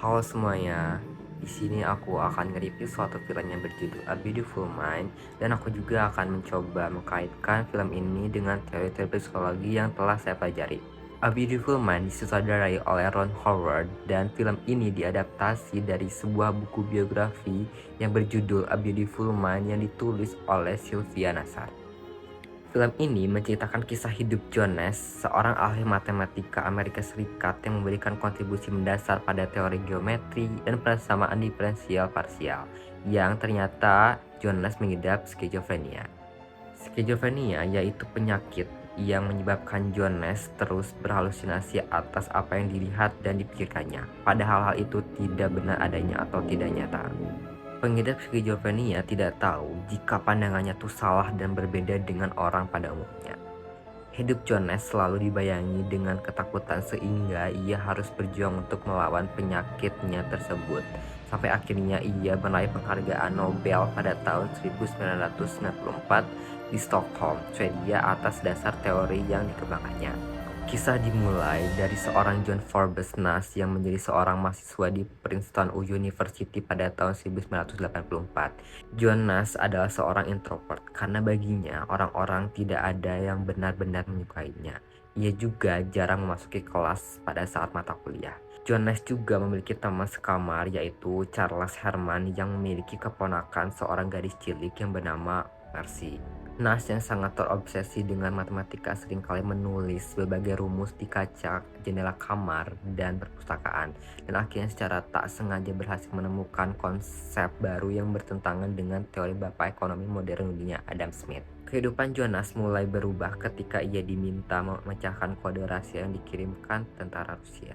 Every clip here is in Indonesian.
Halo semuanya, di sini aku akan nge-review suatu film yang berjudul A Beautiful Mind dan aku juga akan mencoba mengkaitkan film ini dengan teori-teori psikologi yang telah saya pelajari. A Beautiful Mind disutradarai oleh Ron Howard dan film ini diadaptasi dari sebuah buku biografi yang berjudul A Beautiful Mind yang ditulis oleh Sylvia Nasar. Film ini menceritakan kisah hidup John Nash, seorang ahli matematika Amerika Serikat yang memberikan kontribusi mendasar pada teori geometri dan persamaan diferensial parsial, yang ternyata John Nash mengidap skizofrenia. Skizofrenia yaitu penyakit yang menyebabkan John Nash terus berhalusinasi atas apa yang dilihat dan dipikirkannya, padahal hal itu tidak benar adanya atau tidak nyata. Pengidap skizofrenia tidak tahu jika pandangannya tuh salah dan berbeda dengan orang pada umumnya. Hidup Jones selalu dibayangi dengan ketakutan sehingga ia harus berjuang untuk melawan penyakitnya tersebut. Sampai akhirnya ia meraih penghargaan Nobel pada tahun 1994 di Stockholm, Swedia atas dasar teori yang dikembangkannya. Kisah dimulai dari seorang John Forbes Nash yang menjadi seorang mahasiswa di Princeton University pada tahun 1984. John Nash adalah seorang introvert karena baginya orang-orang tidak ada yang benar-benar menyukainya. Ia juga jarang memasuki kelas pada saat mata kuliah. John Nash juga memiliki teman sekamar yaitu Charles Herman yang memiliki keponakan seorang gadis cilik yang bernama Mercy. Nash yang sangat terobsesi dengan matematika seringkali menulis berbagai rumus di kaca jendela kamar dan perpustakaan, dan akhirnya secara tak sengaja berhasil menemukan konsep baru yang bertentangan dengan teori bapak ekonomi modern dunia Adam Smith. Kehidupan Jonas mulai berubah ketika ia diminta memecahkan kode rahasia yang dikirimkan tentara Rusia.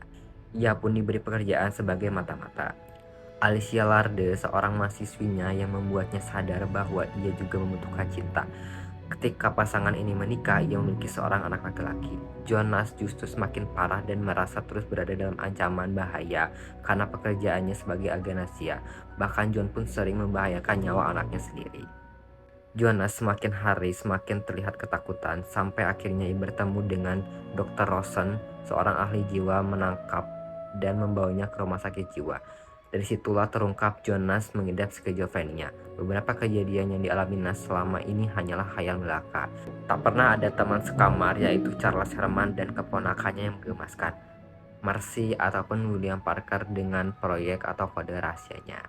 Ia pun diberi pekerjaan sebagai mata-mata. Alicia Larde, seorang mahasiswinya yang membuatnya sadar bahwa ia juga membutuhkan cinta. Ketika pasangan ini menikah, ia memiliki seorang anak laki-laki. Jonas justru semakin parah dan merasa terus berada dalam ancaman bahaya karena pekerjaannya sebagai agen rahasia. Bahkan John pun sering membahayakan nyawa anaknya sendiri. Jonas semakin hari semakin terlihat ketakutan sampai akhirnya ia bertemu dengan Dr. Rosen, seorang ahli jiwa menangkap dan membawanya ke rumah sakit jiwa. Dari situlah terungkap Jonas mengidap skizofrenia. Beberapa kejadian yang dialami Nas selama ini hanyalah khayal belaka. Tak pernah ada teman sekamar yaitu Charles Herman dan keponakannya yang menggemaskan, Mercy ataupun William Parker dengan proyek atau kode rahasianya.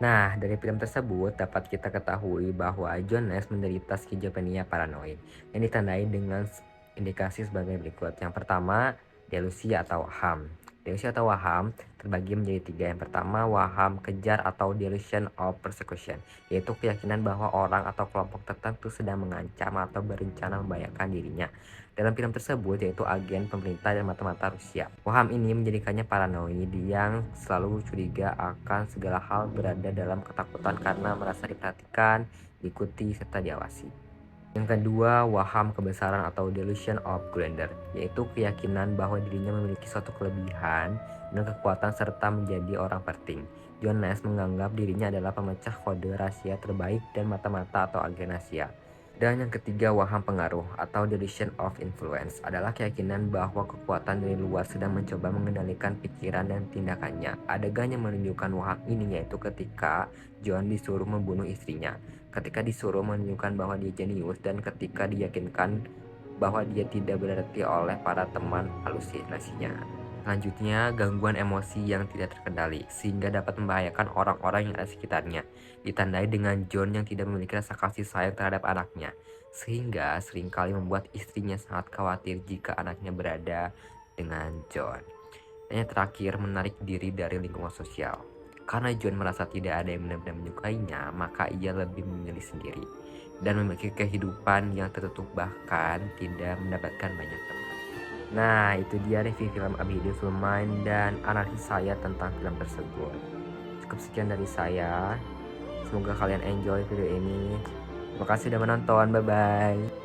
Nah, dari film tersebut dapat kita ketahui bahwa Jonas menderita skizofrenia paranoid yang ditandai dengan indikasi sebagai berikut. Yang pertama, delusi atau waham. Delusi atau waham terbagi menjadi tiga. Yang pertama, waham kejar atau delusion of persecution, yaitu keyakinan bahwa orang atau kelompok tertentu sedang mengancam atau berencana membahayakan dirinya. Dalam film tersebut yaitu agen pemerintah dan mata-mata Rusia. Waham ini menjadikannya paranoid yang selalu curiga akan segala hal, berada dalam ketakutan karena merasa diperhatikan, diikuti, serta diawasi. Yang kedua, waham kebesaran atau delusion of grandeur, yaitu keyakinan bahwa dirinya memiliki suatu kelebihan dan kekuatan serta menjadi orang penting. Jonas menganggap dirinya adalah pemecah kode rahasia terbaik dan mata-mata atau agen rahasia. Dan yang ketiga, waham pengaruh atau delusion of influence adalah keyakinan bahwa kekuatan dari luar sedang mencoba mengendalikan pikiran dan tindakannya. Adegan yang menunjukkan waham ini yaitu ketika John disuruh membunuh istrinya, ketika disuruh menunjukkan bahwa dia jenius, dan ketika diyakinkan bahwa dia tidak berarti oleh para teman halusinasinya. Selanjutnya, gangguan emosi yang tidak terkendali sehingga dapat membahayakan orang-orang yang ada di sekitarnya, ditandai dengan John yang tidak memiliki rasa kasih sayang terhadap anaknya, sehingga seringkali membuat istrinya sangat khawatir jika anaknya berada dengan John. Dan yang terakhir, menarik diri dari lingkungan sosial. Karena John merasa tidak ada yang benar-benar menyukainya, maka ia lebih memilih sendiri dan memiliki kehidupan yang tertutup, bahkan tidak mendapatkan banyak teman. Nah, itu dia review film A Beautiful Mind dan analisis saya tentang film tersebut. Cukup sekian dari saya. Semoga kalian enjoy video ini. Terima kasih sudah menonton. Bye-bye.